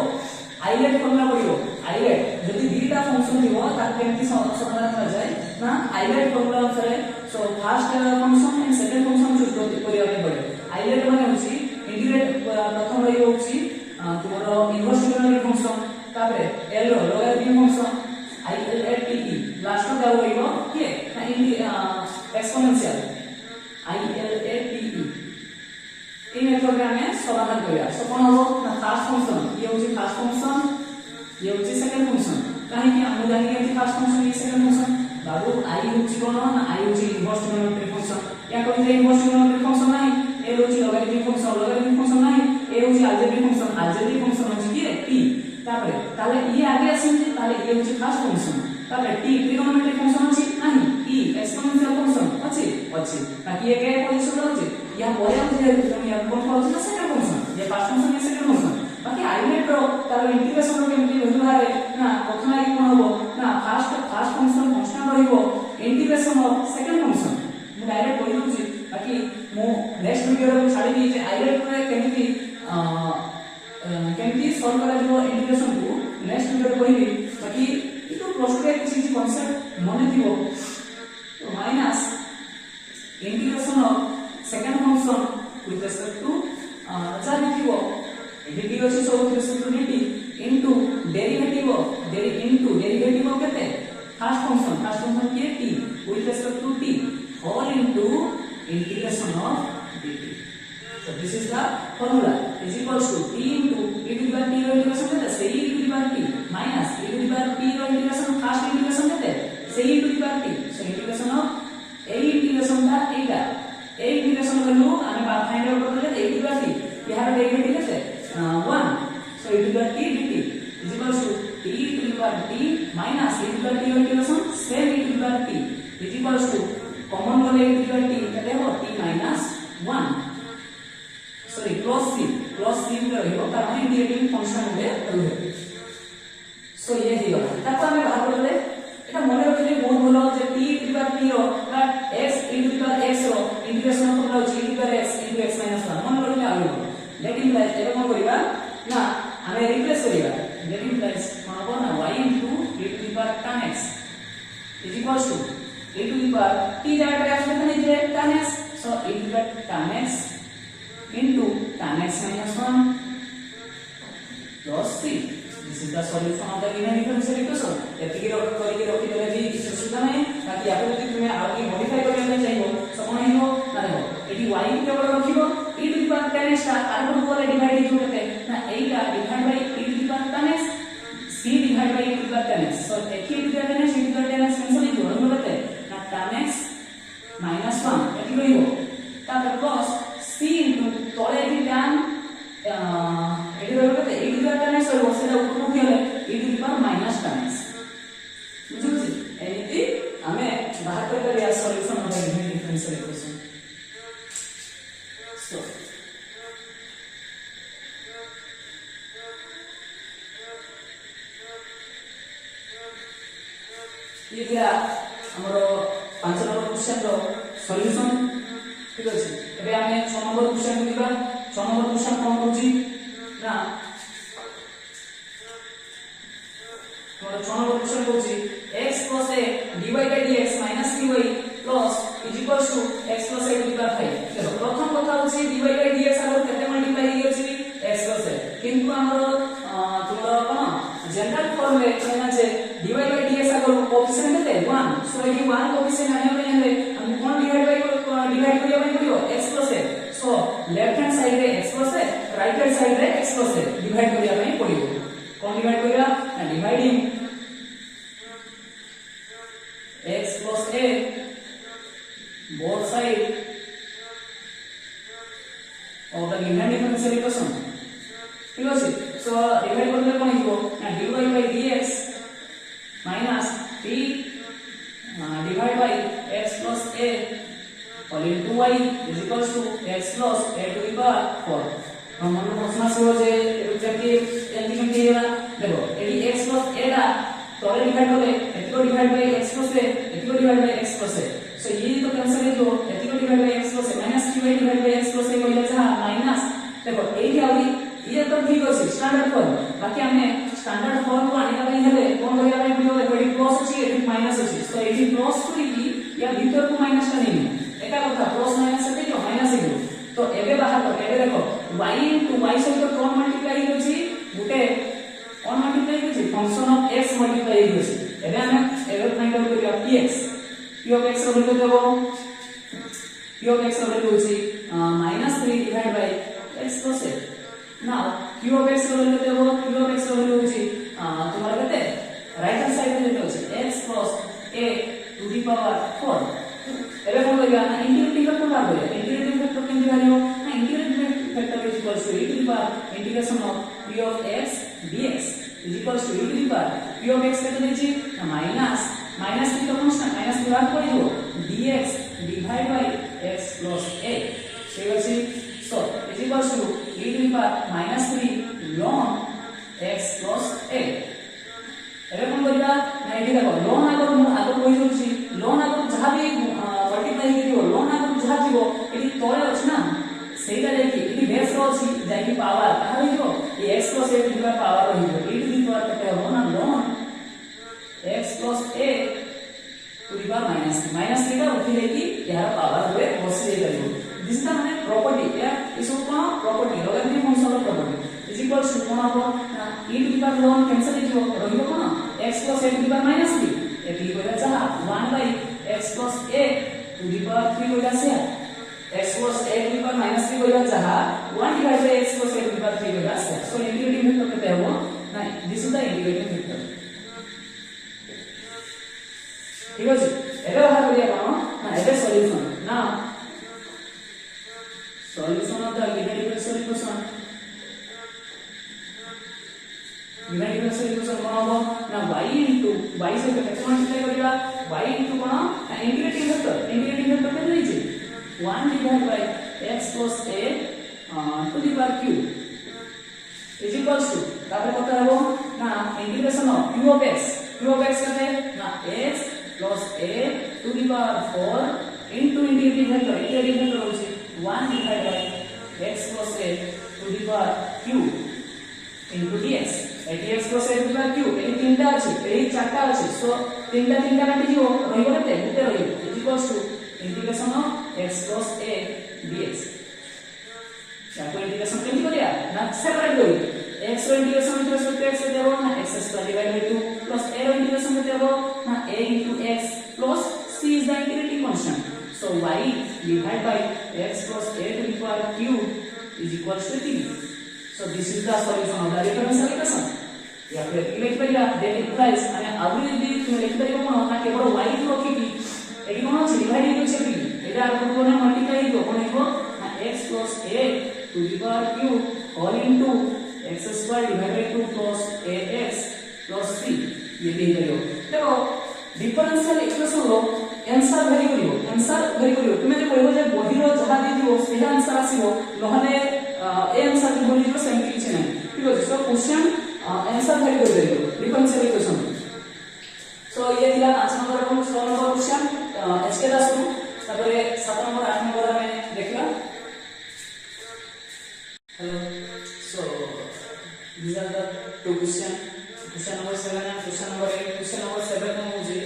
आइलेट फॉर्मूला पडियो आइलेट जदी दीटा फंक्शन दियो ता केमती समाधान हो जाए ना आइलेट फॉर्मूला अनुसार so first function and second function choose करिया पे पड़े आइलेट माने होची इंटीग्रेट प्रथम रही होची तुम्हारो इनवर्स ट्रिग्नोमेट्रिक फंक्शन तापरे एल रो लॉगरिथम फंक्शन ILATE लास्ट में जाओ रहिबो के ना एक्सपोनेंशियल ILATE इन मेथड में हमें समाधान करिया सो कोन हो ना फर्स्ट फंक्शन ये होची फर्स्ट फंक्शन ये होची सेकंड फंक्शन काहे कि हम जानि कि फर्स्ट फंक्शन ये सेकंड फंक्शन बाबू आई होची कोन ना आई होची इनवर्स ट्रिग्नोमेट्रिक फंक्शन या कोन जे इनवर्स ट्रिग्नोमेट्रिक फंक्शन नाही ए होची लॉगरिथम फंक्शन नाही ए होची अलजेब्रिक फंक्शन होची कि t तापरे ताले ये आगे आसेंती ताले ये होची फर्स्ट फंक्शन तापरे t ट्रिग्नोमेट्रिक फंक्शन होची नाही e एक्सपोनेंशियल फंक्शन अछि बाकी ये के पोजीशन होची या बोले हम जे तुम या कोन होची ना सेकंड फंक्शन ये फर्स्ट फंक्शन ये सेकंड फंक्शन बाकी आइलेट रो ताले इंटीग्रेशन रो केमती वैल्यू बारे ना प्रथम आइ कोन होबो ना फर्स्ट फंक्शन कांस्टेंट रहिबो इंटीग्रेशन ऑफ सेकंड फंक्शन मु डायरेक्ट बोली दूची बाकी मु नेक्स्ट वीडियो रे छाडी दी जे आइलेट रे केमती सॉल्व करा जो इंटीग्रेशन को नेक्स्ट वीडियो रे बोली बाकी इ तो प्लस 2 किसी कांसेप्ट मने दिबो तो minus integration of second function with respect to जानि दिबो dt अछि so with respect to dt into derivative of derivative of केते फर्स्ट फंक्शन की t with respect to t all into integration of dt. So this is the formula is equals to t into e to the power t रो integration केते से e to the power t minus e to the power t रो इंटीग्रेशन first integration केते से e to the power t. So integration of a integration दा एटा a integration value आमे find out करले a to the power t यार derivative केते 1. So e to the power t dt is equals to t to the power t minus e to the power t integration same e to the power t is equals to common वाले e to the power t केते हो t minus 1. Sorry close c में रहियो कारण integrating function में रहियो. सो ये ही गला ताको हमें बाहर करले एटा मने रखले बहुत भलो जे t to the power t रो x into the power x रो integration formula h to the power x into x minus 1 मन रखले आलो. लेकिन एटा कोन करिबा ना हमें रिप्लेस करिबा लेकिन प्लस मानो ना y into e to the power tan x is equals to e to the power t जाकर आसले तने जे tan x. So e to the power tan x into tan x minus 1 plus c. This is the solution of the linear differential equation. एतिकी रो करके रखि देले भी किछ सुविधा नै ताकि आपन यदि तुमे आगे मॉडिफाई करबा ପାଇଁ चाहिबो तो कोन हिबो ना देखो एटी y के केवल रखिबो e to the power tan x ता आरो बोले डिवाइड हो केते ना एटा divide by e to the power tan x c divide by e to the power tan x. So एकी e to the power tan x e to the power tan x cancel हो जोड़ होते ना tan x minus 1 eighty रहिबो तापर plus c into तळे भी tan eighty रहिबो केते e to the power tan x होबो सेटा ऊपर उठी हले e to the power minus tan x. बुझुछि एनिति हमें बाहर कर या solution of the linear differential equation. So ये दिया हमरो 5 नंबर क्वेश्चन रो सॉल्यूशन. ठीक अछि एबे हमें 6 नंबर क्वेश्चन दिबा. 6 नंबर क्वेश्चन कोन होछि ना और 6 नंबर क्वेश्चन होछि x plus a dy by dx minus dy plus is equals to x plus a to the power 5. देखो प्रथम কথা होछि dy by dx आरो केते मल्टीप्लाई हे होछि x plus a किंतु हमरो तुमरो कोन जनरल फॉर्म में कहना जे dy by dx आरो कोएफिशिएंट केते 1. सो एडी 1 कोएफिशिएंट आने पे हेले हम कोन डिवाइड करिया ପାଇଁ पड़ियो x plus a. So left hand side रे x plus a right hand side रे x plus a डिवाइड करिया ପାଇଁ पड़ियो. कोन डिवाइड करिया ना dividing x plus a both side of the linear differential equation. ठीक अछि. सो डिवाइड करले कोन हिबो ना dy by dx minus t divided by x plus a all into y is equals to x plus a to the power 4. हम मन प्रश्न से हो जे exactly anti केम केला देखो एडी x plus a दा तोरे डिवाइड होले एतिको divide by x plus a एतिको divide by x plus a. So ये तो कैंसिल हो एतिको divide by x plus a minus q divide by x plus a कोइले जहा माइनस देखो एही आउरी ये तो ठीक अछि स्टैंडर्ड फॉर्म. बाकी हमें स्टैंडर्ड फॉर्म को आने का हेले कोन करिया ପାଇଁ पड़ियो देखो एडी प्लस अछि एडी माइनस अछि. सो एडी प्लस करिकी या भीतर को माइनस का नहीं एका कथा प्लस माइनस से जो माइनस हे तो एबे बाहर कर एबे देखो y into y सहित कोन मल्टीप्लाई होछि गुटे कोन मल्टीप्लाई होछि फंक्शन ऑफ x मल्टीप्लाई होछि. एबे हमें एबे फाइंड आउट करिया px p of x रो वैल्यू देबो p of x रो वैल्यू होछि -3 divide by x plus a. Now q of x रो वैल्यू देबो q of x रो वैल्यू होछि तुम्हारा केते राइट हैंड साइड में देबो होछि x plus a to the power 4. एबे कोन करिया ना इंटीग्रेटिंग फैक्टर बाहर करिया. इंटीग्रेटिंग फैक्टर केन दिवारियो ना integrating factor is equals to e to the power integration of p of x dx is equals to e to the power p of x केते देछि ना माइनस की तो कांस्टेंट माइनस की बात करियो dx divide by x plus a. ठीक अछि. सो is equals to e to the power -3 ln x plus a. एबे कोन करिया ना एडी देखो ln आगो कोइ होछि ln आगो जहा भी मल्टीप्लाई कियो ln आगो जहा जीवो एडी तोळे अछि ना सेटा जायकि एडी बेस रो अछि जायकि पावर कहा रहियो ये x plus a to the power रहियो e टू द पावर केते हो ना ln x plus a to the power -3 टा उठी लेकि यार पावर हुए बसि करियो. दिस इज द माने प्रॉपर्टी या इस कोन property logarithm function of property is equals to कोन हो ना e to the power ln cancel हो रहियो कोन x plus a to the power minus 3 एति कोइला जहा 1 by x plus a to the power 3 कोइला से x plus a to the power minus 3 कोइला जहा 1 divided by x plus a to the power 3 कोइला से सो इंटीग्रेटिंग फैक्टर केते हो ना this is the integrating factor ठीक अछि एबे बाहर करिया कोन ना एबे सॉल्यूशन ना solution of the given differential equation given differential equation कोन हो ना y into y से केते मल्टीप्लाई करिया y into कोन ना इंटीग्रेटिंग फैक्टर केते दैछि 1 divided by x plus a to the power q is equals to तापर कत हबो ना integration of q of x केते ना x plus a to the power 4 into integrating factor होछि 1 divided by x plus a to the power q into dx dx plus a to the power q एई तीनटा अछि एई चारटा अछि सो तीनटा काटि दियो रहिबो केते गुटे रहिबो is equals to integration of x plus a dx याको इंटीग्रेशन केमि करिया ना सेपरेट करियो x रो integration with respect to x देबो ना x square divided by 2 plus a रो इंटीग्रेशन देबो ना a into x plus c is the integrating constant so y divided by x plus a to the power q is equals to 3 so this is the solution of the differential equation या फिर लिख परिया that implies माने आबु यदि तुम लिख परियो कोन ना केवल y को रखिकी एटी कोन अछि डिवाइड हेइ छै एटा आबु कोन मल्टीप्लाई हो कोन हो ना x plus a to the power q all into x square divided by 2 plus ax plus c ये दे दियो देखो डिफरेंशियल इक्वेशन रो आंसर भेरी करियो तुमे जे कहबो जे बहिरो जहा दे दियो से आंसर आसीबो नहले ए आंसर के बोली जो सेम किछ नै ठीक अछि सो क्वेश्चन आंसर भेरी कर दियो डिफरेंशियल इक्वेशन सो ये दिला 5 नंबर और 6 नंबर क्वेश्चन एचके दास को तापरे 7 नंबर 8 नंबर हमें देखला hello so these are the two question number 7 and question number 8 question number 7 में मुझे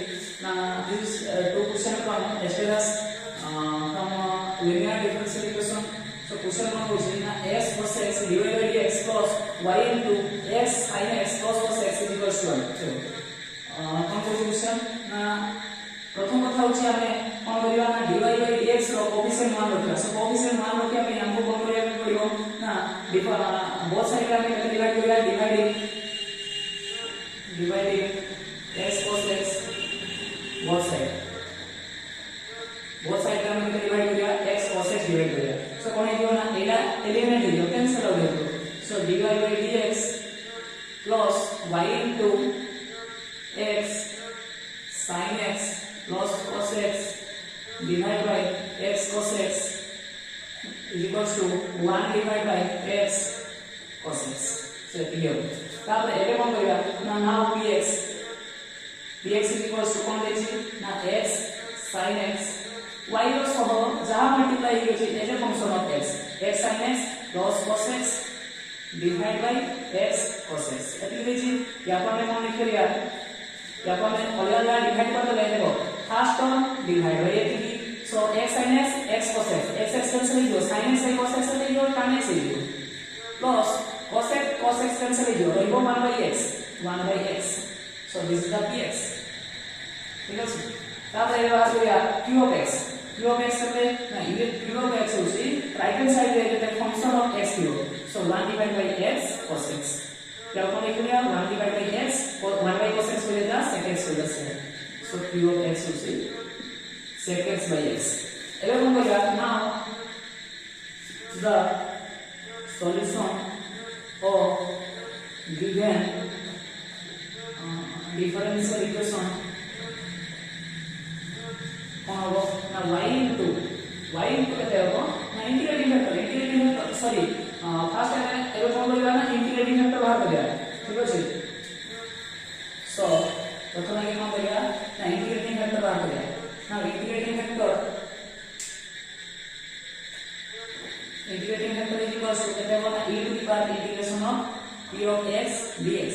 ना this two question from HLS from linear differential equation so question में मुझे ना x plus x divided by x plus y into x sin x plus x is equals to 1 चलो कौन को question ना प्रथम कथा होची हमें कौन करिवा ना dy by dx रो कोएफिशिएंट मान रखिया सो कोएफिशिएंट मान रखिया पे हमको कौन करिया पड़ियो ना बोथ साइड में कैसे डिवाइड करिया dividing x plus x both side का हम डिवाइड करिया x cos x डिवाइड करिया सो कोन दियो ना एला एलिमेंट दियो कैंसिल हो गयो सो dy by dx plus y into x sin x plus cos x divided by x cos x is equals to 1 divided by x cos x so clear तापर एबे कोन करिया ना now dx is equals to कोन देछि ना x sin x y रो सह जहा multiply होछि as a function of x sin x plus cos x divided by x cos x एति देछि या पर कोन लिख करिया या पर अलग डिवाइड कर देले देखो फर्स्ट टर्म डिवाइड बाय एति सो x sin x cos x cancel हो sin x cos x हो tan x हो plus cos x cancel हो रहिबो 1 by x so this is the px ठीक अछि तापर ए बात करिया q of x करते ना ये q of x होछि राइट हैंड साइड रे the function of x q so 1 divided by x cos x क्या कोन लिखलिया 1 divided by x 1 by cos x हो जाता sec x हो जाता so q of x होछि sec x by x एबे कोन करिया now the solution of given differential equation कौन होगा ना y into कहते हो ना इंटीग्रेटिंग फैक्टर सॉरी फर्स्ट है एबे कौन बोलिबा ना इंटीग्रेटिंग फैक्टर बाहर कर दिया ठीक अछि सो प्रथम आगे कौन करिया ना इंटीग्रेटिंग फैक्टर बाहर कर दिया ना integrating factor is equals to कहते हो ना e to the power integration of p of x dx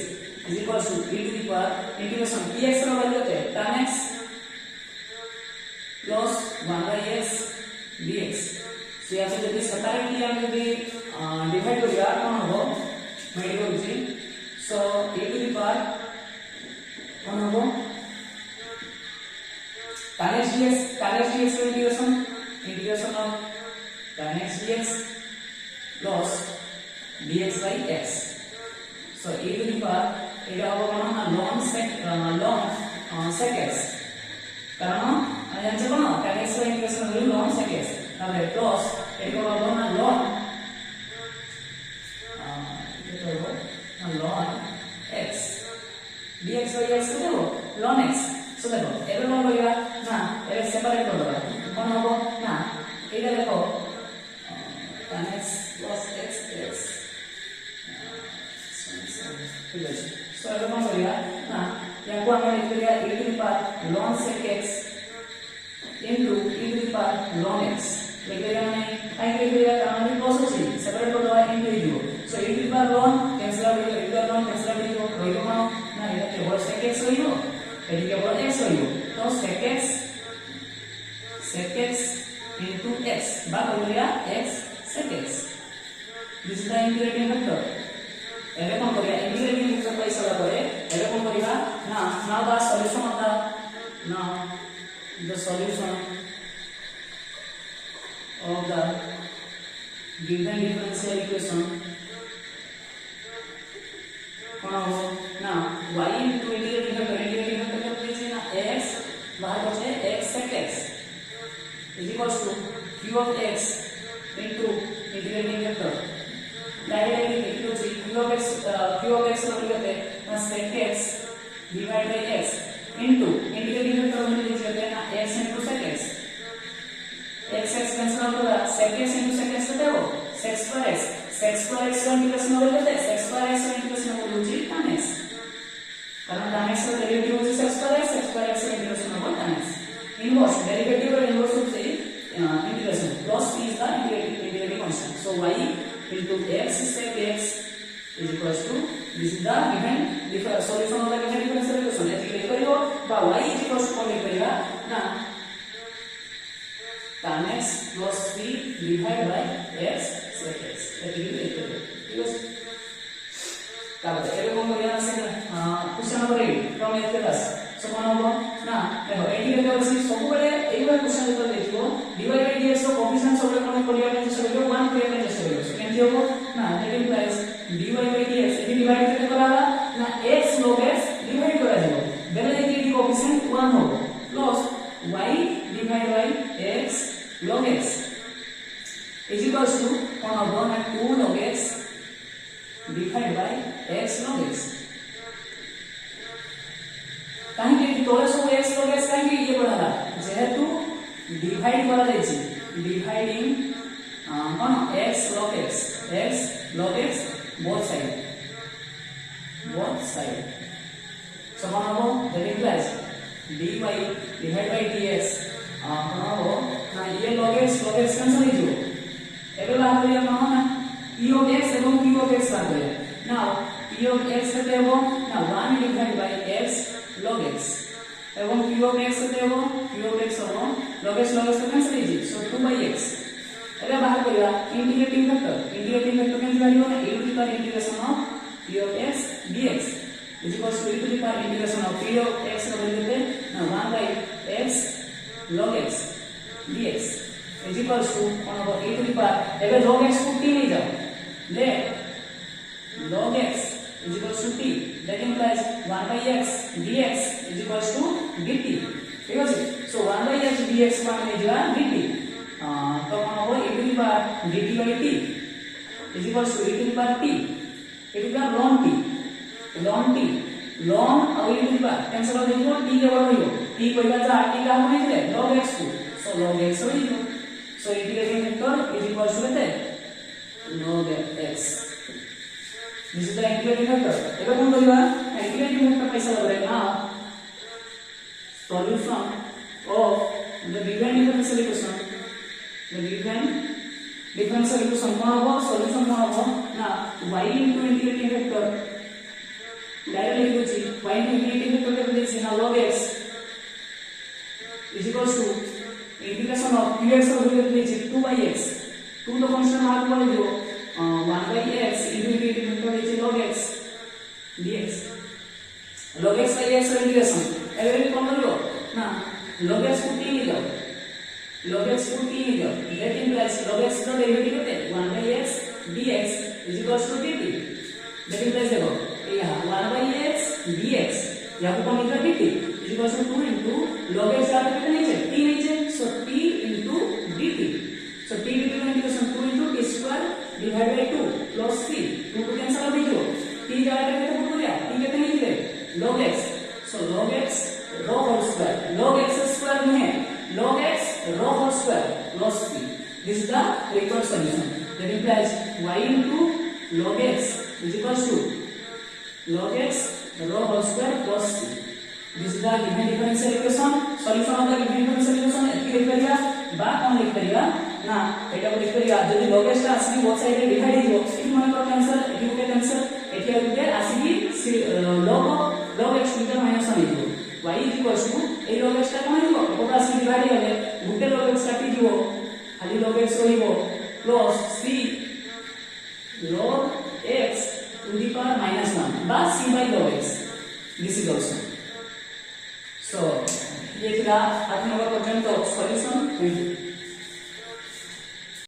is equals to e to the power integration px ର वैल्यू होते है tan x plus 1 by x dx से यहाँ से यदि सेपरेटली हम यदि डिवाइड करिया कौन हो मैं करूँगी सो e to the power dx by x so e to the power এটা হবে কোন না ln sec x কারণ আমি জানছি কোন tan x এর ইন্টিগ্রেশন হলো ln sec x তাহলে প্লাস এটা হবে না ln এটা হবে ln x dx by x কত হবে ln x সো দেখো এবার কোন করিবা না এর সেপারেট করে দেবা কোন হবে না এটা দেখো tan x plus x x ঠিক আছে সো এবার কোন করিবা না ইয়াকু আমরা লিখতে পারি e to the power ln sec x into e to the power ln x লিখতে মানে আই লিখতে পারি কারণ আমি প্লাস আছে সেপারেট করে দেওয়া ইনটু e দিব so e to the power ln cancel out হইলো e to the power ln cancel out হইলো রইলো মানে না এটা কেবল sec x হইলো এটি কেবল x হইলো তো sec x into x বা হইলো x sec x this is the integrating factor এবে কোন করিয়া ইন্টিগ্রেটিং ফ্যাক্টর পাই সারা পরে এবে কোন করিবা না now the solution of the solution of the given differential equation কোন হবে না y into integrating factor দিয়েছে না x বাহার হচ্ছে x sec x is equals to q of x into integrating factor directly लिखो जी q of x बराबर करते हैं sec x divided by x into integrating factor में लिख देते हैं ना x into sec x x cancel out होगा sec x into sec x होता है वो sec square x का इंटीग्रेशन हो जाता है sec square x का इंटीग्रेशन हो जाता है tan x कारण tan x का डेरिवेटिव होता है sec square x का इंटीग्रेशन हो tan x इनवर्स डेरिवेटिव और इनवर्स होता है integration plus p is the integrating constant so y into x sec x is equals to this is the given solution of the given differential equation এটি লিখ করিও বা y is equals to কোন লিখ করিবা না tan x plus p divided by x sec x এটি লিখ করিও ঠিক আছে তাহলে এবে কোন করিয়া আছে question number 8 from 8 class so কোন হবে না দেখো এটি লিখে আছে সবুବେଳେ এইভাবে কোশ্চেন যেটা লিখবো dy by dx র কোএফিসিয়েন্ট সবুବେଳେ কোন করিয়া চেষ্টা করিও 1 করিয়া চেষ্টা করিও সো কেমতি হবে না that implies dy by dx এটি ডিভাইড কেটে করা হলো না x log x ডিভাইড করা যাব বেলে দেখি এটি কোএফিসিয়েন্ট 1 হবে plus y divide by x log x is equals to কোন হবে না 2 log x divided by x log x কাহিଁକି ତଳେ ସବୁ x log x କାହିଁକି ଇଏ ପଡାଲା ଯେହେତୁ ডিভাইড করা যাইছে ডিভাইডিং কোন x log x both side so কোন হবো that implies dy divided by dx কোন হবো না ইয়ে log x ক্যান্সেল হয়ে যাবে এবে বাদ করিয়া কোন না p of x এবং q of x বাদ করিয়া নাও p of x কত হবে না 1 divided by x log x এবং q of x কত হবে q of x হবে log x তো ক্যান্সেল হয়ে যাবে so 2 by x এবে বাদ করিয়া ইন্টিগ্রেটিং ফ্যাক্টর কেমন বাড়িও না e to the power integration of p of x dx is equals to e to the power integration of p of x র বলতে না 1 by x log x dx is equals to কোন হবে e to the power এবে log x को t নিয়ে যাও let log x is equals to t that implies 1 by x dx is equals to dt ঠিক আছে so 1 by x dx মানে হয়ে যাবে dt তো কোন হবে e to the power dt by t is equals to e to the power t e to the power ln t ln और e to the power cancel हो जाइबो t के बड़ होइबो t कहिबा जा t का हम नहीं log x को so log x होइबो so integrating factor is equals to केते log x this is the integrating factor एबे कोन करिबा integrating factor पैसा लगे ना solution of the given differential equation कोन होबो सॉल्यूशन कोन होबो ना y into integrating factor direct लिखो छी y into integrating factor के देसी ना log x is equals to integration of qx को देसी 2 by x 2 तो कांस्टेंट भाग कर दियो 1 by x into integrating factor देसी log x dx log x by x integration एबे कोन करियो ना log x को t ले जाओ log x को t ले जाओ that implies log x का डेरिवेटिव होते 1 by x dx is equals to dt that implies देखो यहाँ 1/x dx यहाँ को मिल रहा है dt is equals to 2 into log x यहाँ पे नीचे t नीचे so t into dt so t dt का integration 2 into t square divided by 2 plus 3 2 को कैंसिल कर दीजिए t जगह पे कितना पुट किया t कितने निकले log x सो log x rho whole square log x square में है log x rho whole square plus 3 this is the required solution that implies y into log x is equals to log x rho whole square plus 3 this is the given differential equation solution of the given differential equation एतिक लिख परिया बा कोन लिख परिया ना एटा को लिख परिया जदी log x टा आसी बोथ साइड रे डिवाइड हिजो एति मन को कैंसिल एति को कैंसिल एति आगे आसी log x to the minus 1 हिजो y is equals to A log x टा कोन हिजो एकोटा आसी डिवाइड हेले गुटे log x काटी दियो खाली log x रहिबो plus 3 log x to the power minus 1 बा c by log x this is also so ये था 8 नंबर पर्यंत सॉल्यूशन। Thank you.